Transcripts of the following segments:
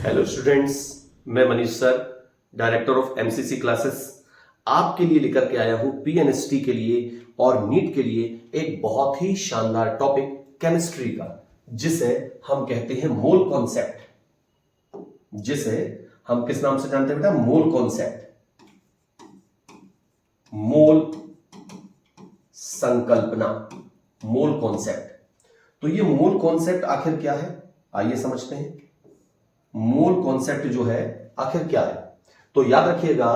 Hello students, मैं Manish sir, director of MCC classes, आपके लिए लेकर के आया हूं पीएनएसटी के लिए और नीट के लिए एक बहुत ही शानदार टॉपिक केमिस्ट्री का, जिसे हम कहते हैं मोल कॉन्सेप्ट। जिसे हम किस नाम से जानते हैं बेटा? मोल कॉन्सेप्ट, मोल संकल्पना, मोल कॉन्सेप्ट। तो ये मोल कॉन्सेप्ट आखिर क्या है, आइए समझते हैं। मोल कॉन्सेप्ट जो है आखिर क्या है, तो याद रखिएगा,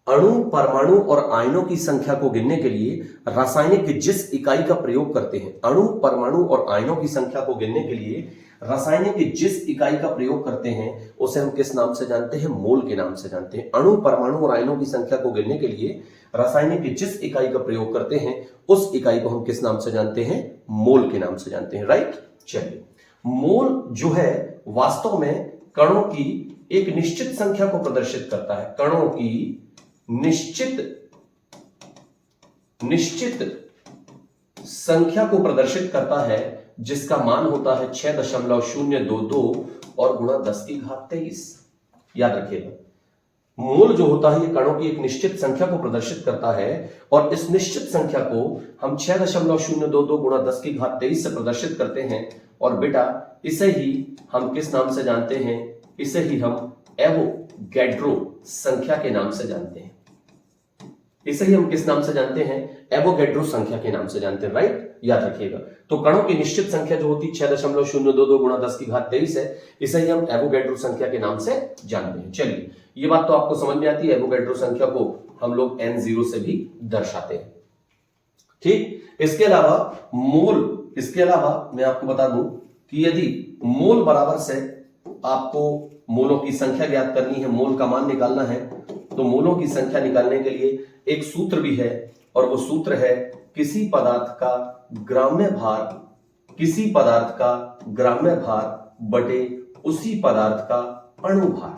अणु, परमाणु और आयनों की संख्या को गिनने के लिए रासायनिक जिस इकाई का प्रयोग करते हैं, अणु, परमाणु और आयनों की संख्या को गिनने के लिए रासायनिक जिस इकाई का प्रयोग करते हैं उसे हम किस नाम से जानते हैं? मोल के नाम से जानते हैं। अणु, परमाणु और आयनों की संख्या को गिनने के लिए रासायनिक जिस इकाई का प्रयोग करते हैं उस इकाई को हम किस नाम से जानते हैं? मोल के नाम से जानते हैं। राइट, चलिए, मोल जो है वास्तव में कणों की एक निश्चित संख्या को प्रदर्शित करता है। कणों की निश्चित संख्या को प्रदर्शित करता है, जिसका मान होता है 6.022 और गुणा 10⁻23। याद रखिएगा, मोल जो होता है ये कणों की एक निश्चित संख्या को प्रदर्शित करता है और इस निश्चित संख्या को हम 6.022 गुणा 10⁻23 से प्रदर्शित करते हैं। और बेटा इसे ही हम किस नाम से जानते हैं? इसे ही हम एवोगैड्रो संख्या के नाम से जानते हैं। इसे ही हम किस नाम से जानते हैं? एवोगैड्रो संख्या के नाम से जानते हैं। राइट, याद रखिएगा। तो कणों की निश्चित संख्या जो होती 6.022 गुणा 10⁻23 है, इसे ही हम एवोगैड्रो संख्या के नाम से जानते हैं। चलिए, ये बात तो आपको समझ में आती है। एवोगैड्रो संख्या को हम लोग n0 से भी दर्शाते हैं। ठीक, इसके अलावा मैं आपको बता दूं कि यदि मोल बराबर से आपको मोलों की संख्या ज्ञात करनी है, मोल का मान निकालना है, तो मोलों की संख्या निकालने के लिए एक सूत्र भी है, और वो सूत्र है किसी पदार्थ का ग्राम्य भार बटे उसी पदार्थ का अणु भार।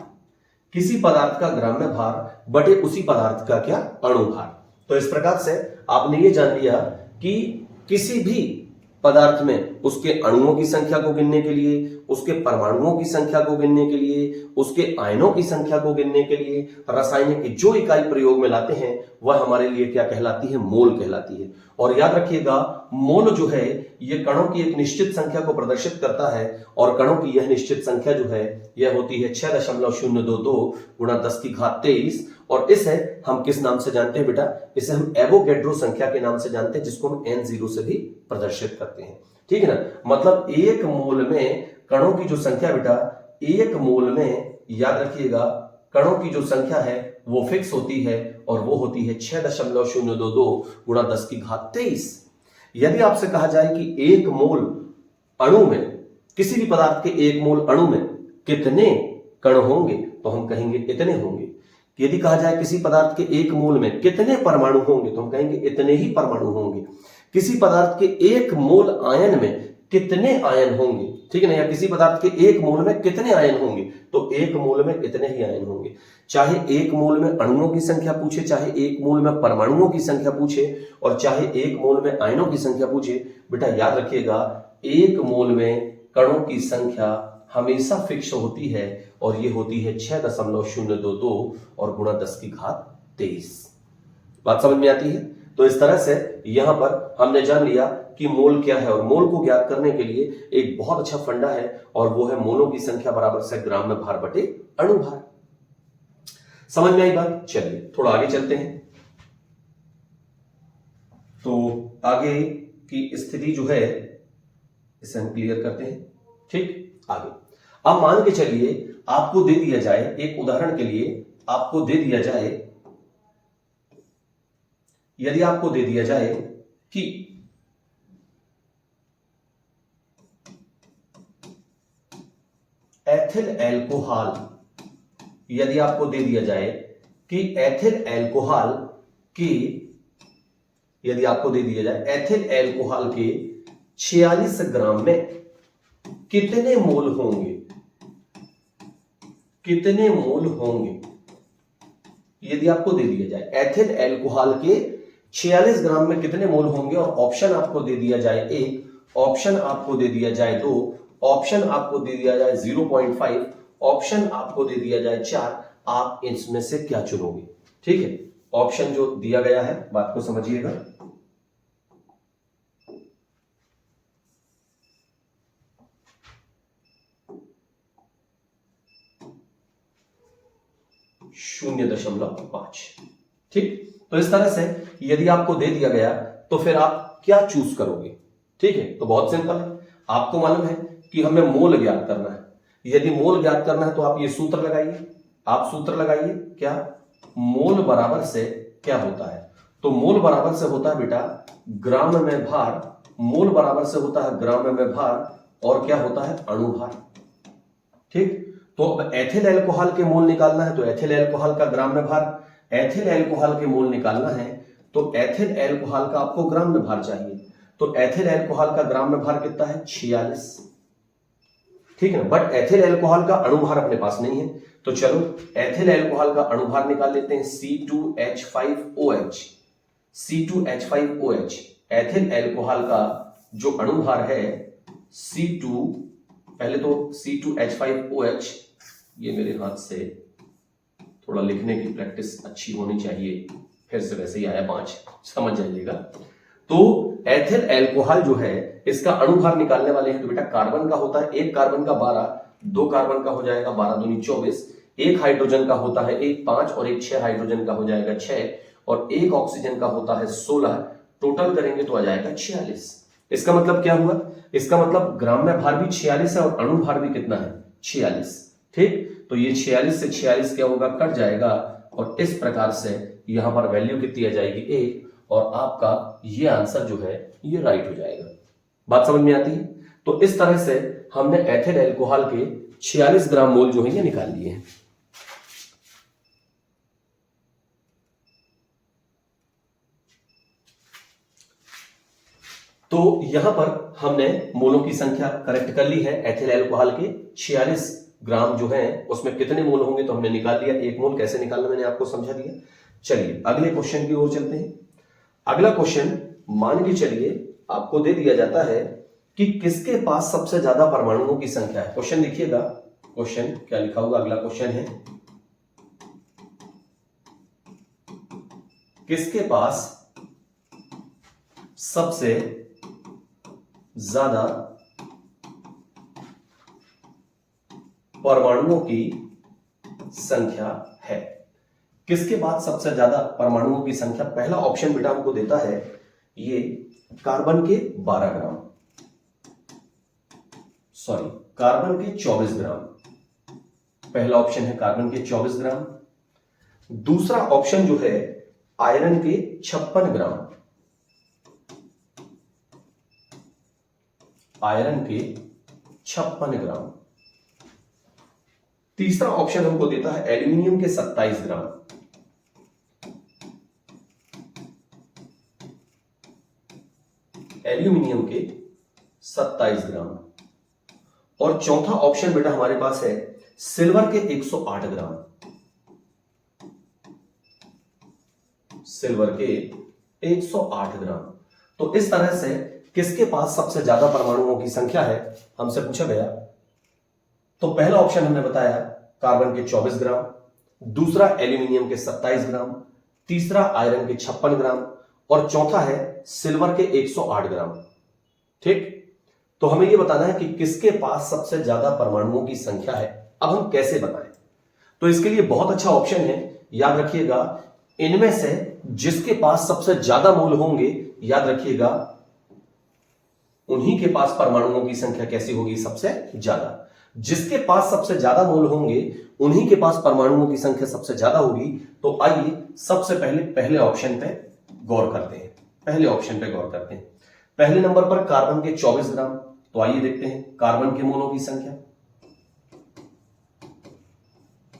किसी पदार्थ का ग्राम्य भार बटे उसी पदार्थ का क्या? अणु भार। तो इस प्रकार से आपने ये जान लिया कि किसी भी पदार्थ में उसके अणुओं की संख्या को गिनने के लिए, उसके परमाणुओं की संख्या को गिनने के लिए, उसके आयनों की संख्या को गिनने के लिए रासायनिक जो इकाई प्रयोग में लाते हैं वह हमारे लिए क्या कहलाती है? मोल कहलाती है। और याद रखिएगा, मोल जो है ये कणों की एक निश्चित संख्या को प्रदर्शित करता है, और कणों की यह निश्चित संख्या जो है यह होती है 6.022 गुणा 10⁻23। और इसे हम किस नाम से जानते हैं बेटा? इसे हम एवोगैड्रो संख्या के नाम से जानते हैं, जिसको हम n0 से भी प्रदर्शित करते हैं। ठीक है ना? मतलब एक मोल में कणों की जो संख्या बेटा, एक मोल में याद रखिएगा कणों की जो संख्या है वो फिक्स होती है, और वो होती है 6.022 गुणा 10⁻23। यदि आपसे कहा जाए कि एक मोल अणु में, किसी भी पदार्थ के एक मोल अणु में कितने कण होंगे, तो हम कहेंगे इतने होंगे। यदि कहा जाए किसी पदार्थ के एक मोल में कितने परमाणु होंगे, तो हम कहेंगे इतने ही परमाणु होंगे। किसी पदार्थ के एक मोल आयन में कितने आयन होंगे, ठीक है ना, या किसी पदार्थ के एक मोल में कितने आयन होंगे, तो एक मोल में इतने ही आयन होंगे। चाहे एक मोल में अणुओं की संख्या पूछे, चाहे एक मोल में परमाणुओं की संख्या पूछे, और चाहे एक मोल में आयनों की संख्या पूछे, बेटा याद रखिएगा एक मोल में कणों की संख्या हमेशा फिक्स होती है, और ये होती है 6.022 और गुणा 10⁻23। बात समझ में आती है? तो इस तरह से यहां पर हमने जान लिया कि मोल क्या है, और मोल को ज्ञात करने के लिए एक बहुत अच्छा फंडा है, और वो है मोलों की संख्या बराबर से ग्राम्य भार बटे अणु भार। समझ में आई बात? चलिए थोड़ा आगे चलते हैं। तो आगे की स्थिति जो है इसे हम क्लियर करते हैं। ठीक, आगे अब मान के चलिए आपको दे दिया जाए, एक उदाहरण के लिए आपको दे दिया जाए, यदि आपको दे दिया जाए कि एथिल एल्कोहल, यदि आपको दे दिया जाए कि एथिल एल्कोहल के, यदि आपको दे दिया जाए एथिल एल्कोहल के 46 ग्राम में कितने मोल होंगे, कितने मोल होंगे, यदि आपको दे दिया जाए एथिल एल्कोहल के 46 ग्राम में कितने मोल होंगे, और ऑप्शन आपको दे दिया जाए 1, ऑप्शन आपको दे दिया जाए 2, ऑप्शन आपको दे दिया जाए 0.5 ऑप्शन आपको दे दिया जाए 4, आप इसमें से क्या चुनोगे? ठीक है, ऑप्शन जो दिया गया है बात को समझिएगा। शून्य दशमलव 5। ठीक, तो इस तरह से यदि आपको दे दिया गया तो फिर आप क्या चूज करोगे? ठीक है, तो बहुत सिंपल है, आपको मालूम है कि हमें मोल ज्ञात करना है। यदि मोल ज्ञात करना है तो आप ये सूत्र लगाइए, आप सूत्र लगाइए, क्या? मोल बराबर से क्या होता है? तो मोल बराबर से होता है बेटा ग्राम में भार, मोल बराबर से होता है ग्राम में भार, और क्या होता है? अणुभार। ठीक, तो अब एथिल अल्कोहल के मोल निकालना है तो एथिल अल्कोहल का ग्राम में भार, एथिल अल्कोहल के मोल निकालना है तो एथिल अल्कोहल का आपको ग्राम में भार चाहिए। तो एथिल अल्कोहल का ग्राम में भार कितना है? 46। ठीक है, बट एथिल अल्कोहल का अणुभार अपने पास नहीं है, तो चलो एथिल अल्कोहल का अणुभार निकाल लेते हैं, C2H5OH। C2H5OH एथिल अल्कोहल का जो अणुभार है C2, पहले तो C2H5OH, ये मेरे हाथ से थोड़ा लिखने की प्रैक्टिस अच्छी होनी चाहिए, फिर से वैसे ही आया 5, समझ जाइएगा। तो एथिल अल्कोहल जो है इसका अणुभार निकालने वाले हैं तो बेटा कार्बन का होता है, एक कार्बन का 12, दो कार्बन का हो जाएगा 12 दूनी 24, एक हाइड्रोजन का होता है 1 5 और एक 6 हाइड्रोजन का हो जाएगा 6, और एक ऑक्सीजन का होता है 16, टोटल करेंगे तो आ जाएगा 46। इसका मतलब क्या हुआ? इसका मतलब ग्राम में भार भी 46 है और अणुभार भी कितना है? 46। ठीक, तो ये 46 से 46 क्या होगा? कट जाएगा, और इस प्रकार से यहां पर वैल्यू कितनी आ जाएगी? 1, और आपका ये आंसर जो है ये राइट हो जाएगा। बात समझ में आती है? तो इस तरह से हमने एथिल अल्कोहल के 46 ग्राम मोल जो है ये निकाल लिए हैं। तो यहां पर हमने मोलों की संख्या करेक्ट कर ली है। एथिल अल्कोहल के 46 ग्राम जो है उसमें कितने मोल होंगे तो हमने निकाल लिया। एक मोल कैसे निकालना मैंने आपको समझा दिया। चलिए अगले क्वेश्चन की ओर चलते हैं। अगला क्वेश्चन मान के चलिए आपको दे दिया जाता है कि किसके पास सबसे ज्यादा परमाणुओं की संख्या है। क्वेश्चन देखिएगा, क्वेश्चन क्या लिखा हुआ, अगला क्वेश्चन है किसके पास सबसे ज्यादा परमाणुओं की संख्या है। किसके बाद सबसे ज्यादा परमाणुओं की संख्या? पहला ऑप्शन बेटा हमको देता है ये कार्बन के 12 ग्राम, सॉरी कार्बन के 24 ग्राम। पहला ऑप्शन है कार्बन के 24 ग्राम। दूसरा ऑप्शन जो है आयरन के 56 ग्राम, आयरन के 56 ग्राम। तीसरा ऑप्शन हमको देता है एल्यूमिनियम के 27 ग्राम, एल्यूमिनियम के 27 ग्राम। और चौथा ऑप्शन बेटा हमारे पास है सिल्वर के 108 ग्राम, सिल्वर के 108 ग्राम। तो इस तरह से किसके पास सबसे ज्यादा परमाणुओं की संख्या है हमसे पूछा गया। तो पहला ऑप्शन हमने बताया कार्बन के 24 ग्राम, दूसरा एल्यूमिनियम के 27 ग्राम, तीसरा आयरन के 56 ग्राम, और चौथा है सिल्वर के 108 ग्राम। ठीक, तो हमें यह बताना है कि किसके पास सबसे ज्यादा परमाणुओं की संख्या है। अब हम कैसे बताएं? तो इसके लिए बहुत अच्छा ऑप्शन है, याद रखिएगा, इनमें से जिसके पास सबसे ज्यादा मोल होंगे, याद रखिएगा, उन्हीं के पास परमाणुओं की संख्या कैसी होगी? सबसे ज्यादा। जिसके पास सबसे ज्यादा मोल होंगे उन्हीं के पास परमाणुओं की संख्या सबसे ज्यादा होगी। तो आइए सबसे पहले पहले ऑप्शन पे गौर करते हैं। पहले ऑप्शन पे गौर करते हैं। पहले नंबर पर कार्बन के 24 ग्राम। तो आइए देखते हैं कार्बन के मोलों की संख्या।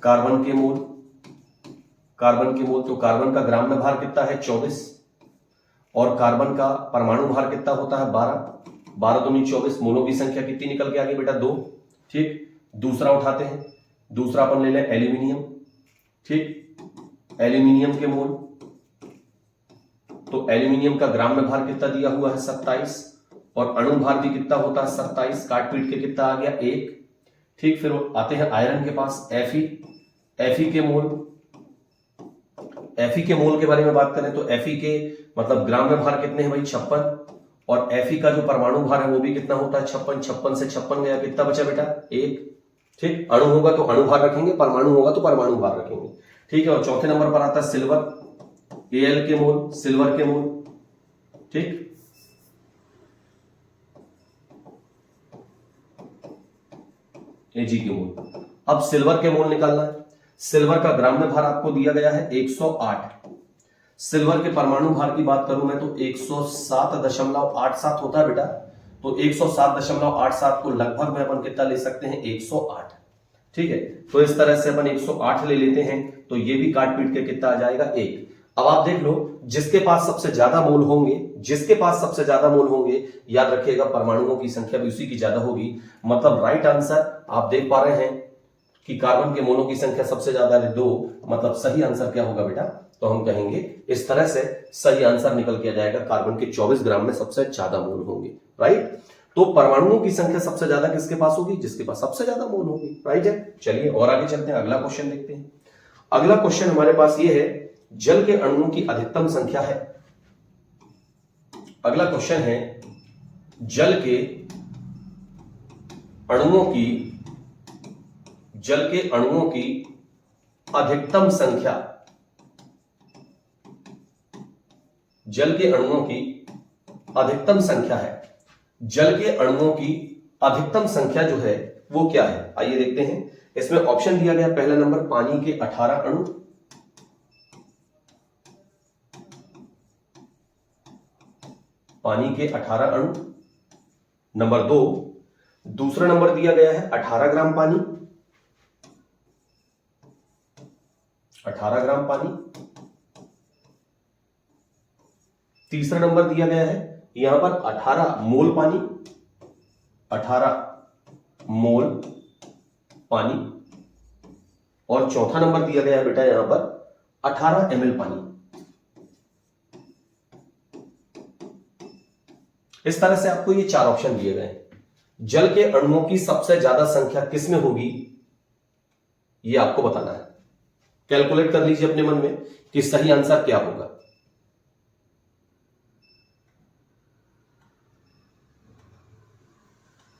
कार्बन के मोल, कार्बन के मोल, तो कार्बन का ग्राम में भार कितना है? 24, और कार्बन का परमाणु भार कितना होता है? 12, 12 दूनी 24। मोलों की संख्या कितनी निकल के आ गई बेटा? 2। ठीक, दूसरा उठाते हैं, दूसरा अपन ले लें एल्यूमिनियम। ठीक, एल्यूमिनियम के मोल, तो एल्यूमिनियम का ग्राम में भार कितना दिया हुआ है? 27, और अणु भार भी कितना होता है? 27। काट पीट के कितना आ गया? 1। ठीक, फिर आते हैं आयरन के पास, Fe के मोल। Fe के मोल के बारे में बात करें तो Fe के मतलब ग्राम में भार कितने हैं भाई, 56, और Fe का जो परमाणु भार है वो भी कितना होता है, 56। 56 से 56 गया, कितना बचा बेटा, 1। ठीक, अणु होगा तो अणु भार रखेंगे, परमाणु होगा तो परमाणु भार रखेंगे। ठीक है, और चौथे नंबर पर आता है सिल्वर, Al के मोल, सिल्वर के मोल। ठीक, Ag के मोल। अब सिल्वर के मोल निकालना है। सिल्वर का ग्राम में भार आपको दिया गया है 108। सिल्वर के परमाणु भार की बात करूं मैं तो 107.87 होता है बेटा, तो 107.87 को लगभग में अपन कितना ले सकते हैं, 108। ठीक है, तो इस तरह से अपन 108 ले लेते हैं, तो ये भी काट पीट के कितना आ जाएगा, 1। अब आप देख लो, जिसके पास सबसे ज्यादा मोल होंगे, जिसके पास सबसे ज्यादा मोल होंगे, याद रखिएगा परमाणुओं की संख्या भी उसी की ज्यादा होगी। मतलब राइट आंसर आप देख पा रहे हैं कि कार्बन के मोलों की संख्या सबसे ज्यादा है 2, मतलब सही आंसर क्या होगा बेटा, तो हम कहेंगे इस तरह से सही आंसर निकल के आ जाएगा, कार्बन के 24 ग्राम में सबसे ज्यादा मोल होंगे। राइट, तो परमाणुओं की संख्या सबसे ज्यादा किसके पास होगी, जिसके पास सबसे ज्यादा मोल होगी। राइट है, चलिए और आगे चलते हैं, अगला क्वेश्चन देखते हैं। अगला क्वेश्चन हमारे पास ये है, जल के अणुओं की अधिकतम संख्या है। अगला क्वेश्चन है, जल के अणुओं की अधिकतम संख्या, जल के अणुओं की अधिकतम संख्या है। जल के अणुओं की अधिकतम संख्या जो है वो क्या है, आइए देखते हैं। इसमें ऑप्शन दिया गया, पहला नंबर पानी के 18 अणु, पानी के 18 अणु। नंबर 2, दूसरा नंबर दिया गया है 18 ग्राम पानी, 18 ग्राम पानी। तीसरा नंबर दिया गया है यहां पर 18 मोल पानी, 18 मोल पानी। और चौथा नंबर दिया गया है बेटा यहां पर 18 ml पानी। इस तरह से आपको ये 4 ऑप्शन दिए गए हैं। जल के अणुओं की सबसे ज्यादा संख्या किसमें होगी, ये आपको बताना है। कैलकुलेट कर लीजिए अपने मन में कि सही आंसर क्या होगा।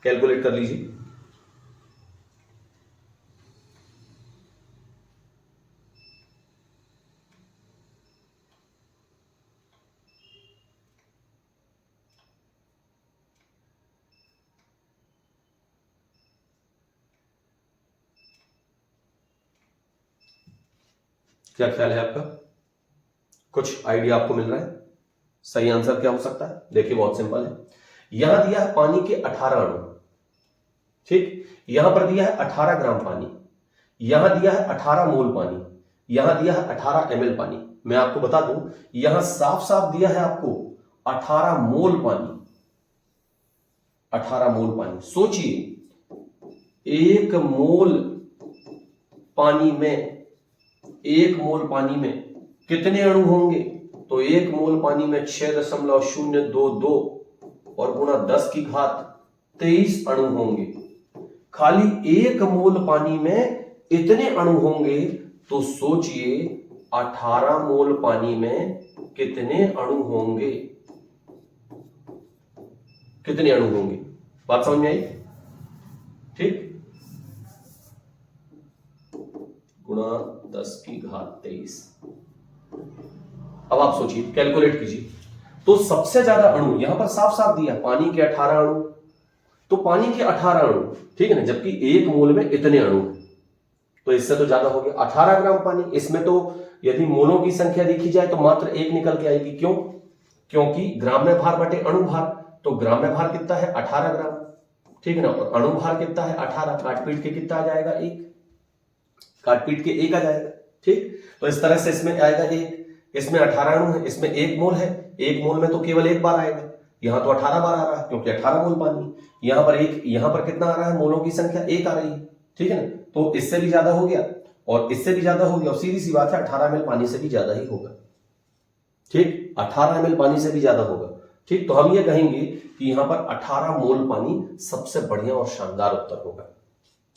कैलकुलेट कर लीजिए। क्या ख्याल है आपका, कुछ आइडिया आपको मिल रहा है सही आंसर क्या हो सकता है? देखिए बहुत सिंपल है। यहां दिया है पानी के 18 अणु, ठीक, यहां पर दिया है 18 ग्राम पानी, यहां दिया है 18 मोल पानी, यहां दिया है 18 ml पानी। मैं आपको बता दूं, यहां साफ साफ दिया है आपको 18 मोल पानी, 18 मोल पानी। सोचिए 1 मोल पानी में, 1 मोल पानी में कितने अणु होंगे, तो 1 मोल पानी में 6.022 और गुणा 10 की घात 23 अणु होंगे। खाली 1 मोल पानी में इतने अणु होंगे, तो सोचिए 18 मोल पानी में कितने अणु होंगे, कितने अणु होंगे, बात समझ में आई? ठीक, गुणा 10 की घात 23। अब आप सोचिए, कैलकुलेट कीजिए, तो सबसे ज्यादा अणु यहां पर साफ साफ दिया पानी के 18 अणु, तो पानी के 18 अणु, ठीक है ना, जबकि 1 मोल में इतने अणु हैं, तो इससे तो ज्यादा हो गया 18 ग्राम पानी। इसमें तो यदि मोलों की संख्या देखी जाए तो मात्र 1 निकल के आएगी। क्यों? क्योंकि ग्राम में भार बटे अणु भार, तो ग्राम में भार कितना है 18 ग्राम, ठीक है ना, और अणु भार कितना है 18, काट पीट के कितना आ जाएगा 1, काट पीट के 1 आ जाएगा। ठीक, तो इस तरह से इसमें आएगा 1, इसमें 18 अणु है, इसमें 1 मोल है, 1 मोल में तो केवल 1 बार आएगा, यहां तो 18 बार आ रहा है क्योंकि 18 मोल पानी, यहां पर 1, यहां पर कितना आ रहा है, मोलों की संख्या 1 आ रही है, ठीक है ना, तो इससे भी ज्यादा हो गया और इससे भी ज्यादा हो गया, और सीधी सी बात है 18 ml पानी से भी ज्यादा ही होगा। ठीक, 18 ml पानी से भी ज्यादा होगा। ठीक, तो हम ये कहेंगे कि यहां पर 18 मोल पानी सबसे बढ़िया और शानदार उत्तर होगा।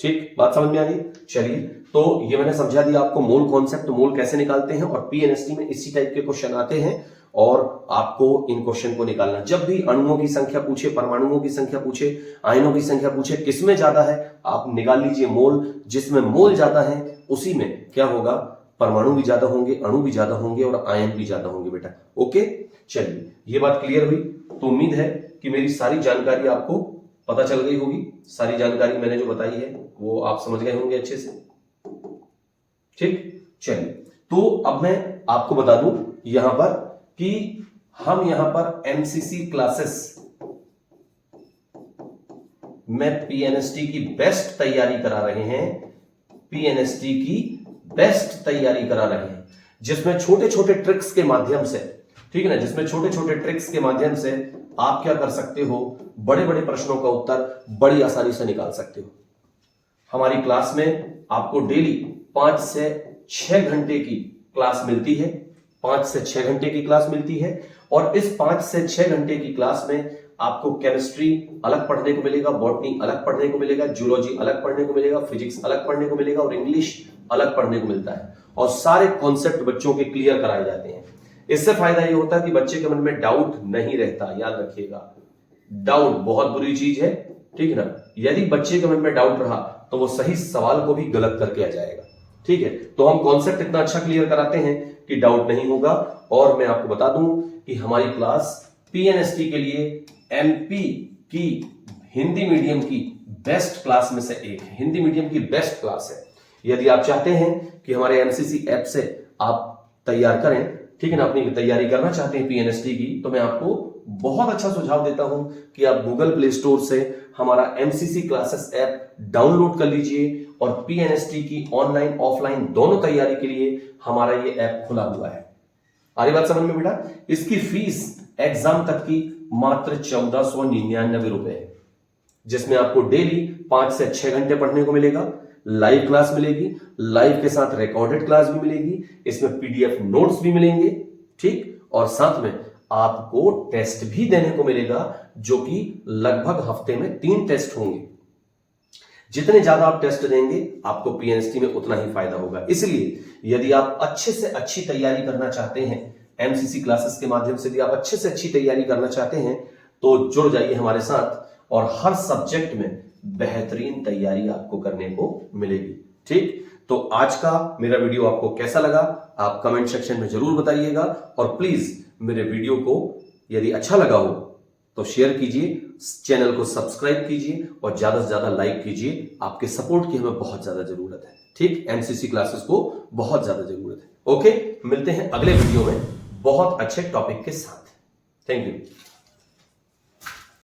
ठीक, बात समझ में आ गई। चलिए, तो ये मैंने समझा दिया आपको मोल कॉन्सेप्ट, मोल कैसे निकालते हैं, और पीएनएसटी में इसी टाइप के क्वेश्चन आते हैं और आपको इन क्वेश्चन को निकालना। जब भी अणुओं की संख्या पूछे, परमाणुओं की संख्या पूछे, आयनों की संख्या पूछे, किसमें ज्यादा है, आप निकाल लीजिए मोल। जिसमें मोल ज्यादा है उसी में क्या होगा, परमाणु भी ज्यादा होंगे, अणु भी ज्यादा होंगे और आयन भी ज्यादा होंगे बेटा। ओके, चलिए, ये बात क्लियर हुई। तो उम्मीद है कि मेरी सारी जानकारी आपको पता चल गई होगी। सारी जानकारी मैंने जो बताई है वो आप समझ गए होंगे अच्छे से। ठीक, चलिए, तो अब मैं आपको बता दूं यहां पर कि हम यहां पर एमसीसी क्लासेस में पीएनएसटी की बेस्ट तैयारी करा रहे हैं, पीएनएसटी की बेस्ट तैयारी करा रहे हैं, जिसमें छोटे छोटे ट्रिक्स के माध्यम से, ठीक है ना, जिसमें छोटे छोटे ट्रिक्स के माध्यम से आप क्या कर सकते हो, बड़े बड़े प्रश्नों का उत्तर बड़ी आसानी से निकाल सकते हो। हमारी क्लास में आपको डेली 5 से 6 घंटे की क्लास मिलती है, 5 से 6 घंटे की क्लास मिलती है, और इस 5 से 6 घंटे की क्लास में आपको केमिस्ट्री अलग पढ़ने को मिलेगा, बॉटनी अलग पढ़ने को मिलेगा, जूलॉजी अलग पढ़ने को मिलेगा, फिजिक्स अलग पढ़ने को मिलेगा और इंग्लिश अलग पढ़ने को मिलता है, और सारे कॉन्सेप्ट बच्चों के क्लियर कराए जाते हैं। इससे फायदा ये होता है कि बच्चे के मन में डाउट नहीं रहता। याद रखिएगा, डाउट बहुत बुरी चीज है, ठीक है ना। यदि बच्चे के मन में डाउट रहा तो वो सही सवाल को भी गलत करके आ जाएगा, ठीक है। तो हम कॉन्सेप्ट इतना अच्छा क्लियर कराते हैं कि डाउट नहीं होगा। और मैं आपको बता दूं कि हमारी क्लास पीएनएसटी के लिए एमपी की हिंदी मीडियम की बेस्ट क्लास में से एक है, हिंदी मीडियम की बेस्ट क्लास है। यदि आप चाहते हैं कि हमारे एमसीसी ऐप से आप तैयार करें, ठीक है ना, अपनी तैयारी करना चाहते हैं पीएनएसटी की, तो मैं आपको बहुत अच्छा सुझाव देता हूं कि आप गूगल प्ले स्टोर से हमारा एमसीसी क्लासेस ऐप डाउनलोड कर लीजिए, और पीएनएसटी की ऑनलाइन ऑफलाइन दोनों तैयारी के लिए हमारा ये ऐप खुला हुआ है। आ रही बात समझ में बेटा। इसकी फीस एग्जाम तक की मात्र 1499 रुपए है, जिसमें आपको डेली 5 से 6 घंटे पढ़ने को मिलेगा, लाइव क्लास मिलेगी, लाइव के साथ रिकॉर्डेड क्लास भी मिलेगी, इसमें पीडीएफ नोट्स भी मिलेंगे, ठीक, और साथ में आपको टेस्ट भी देने को मिलेगा, जो कि लगभग हफ्ते में 3 टेस्ट होंगे। जितने ज्यादा आप टेस्ट देंगे आपको पीएनएसटी में उतना ही फायदा होगा। इसलिए यदि आप अच्छे से अच्छी तैयारी करना चाहते हैं, एमसीसी क्लासेस के माध्यम से यदि आप अच्छे से अच्छी तैयारी करना चाहते हैं, तो जुड़ जाइए हमारे साथ, और हर सब्जेक्ट में बेहतरीन तैयारी आपको करने को मिलेगी। ठीक, तो आज का मेरा वीडियो आपको कैसा लगा आप कमेंट सेक्शन में जरूर बताइएगा, और प्लीज मेरे वीडियो को यदि अच्छा लगा हो तो शेयर कीजिए, चैनल को सब्सक्राइब कीजिए और ज्यादा से ज्यादा लाइक कीजिए। आपके सपोर्ट की हमें बहुत ज्यादा जरूरत है, ठीक, एमसीसी क्लासेस को बहुत ज्यादा जरूरत है। ओके, मिलते हैं अगले वीडियो में बहुत अच्छे टॉपिक के साथ। Thank you.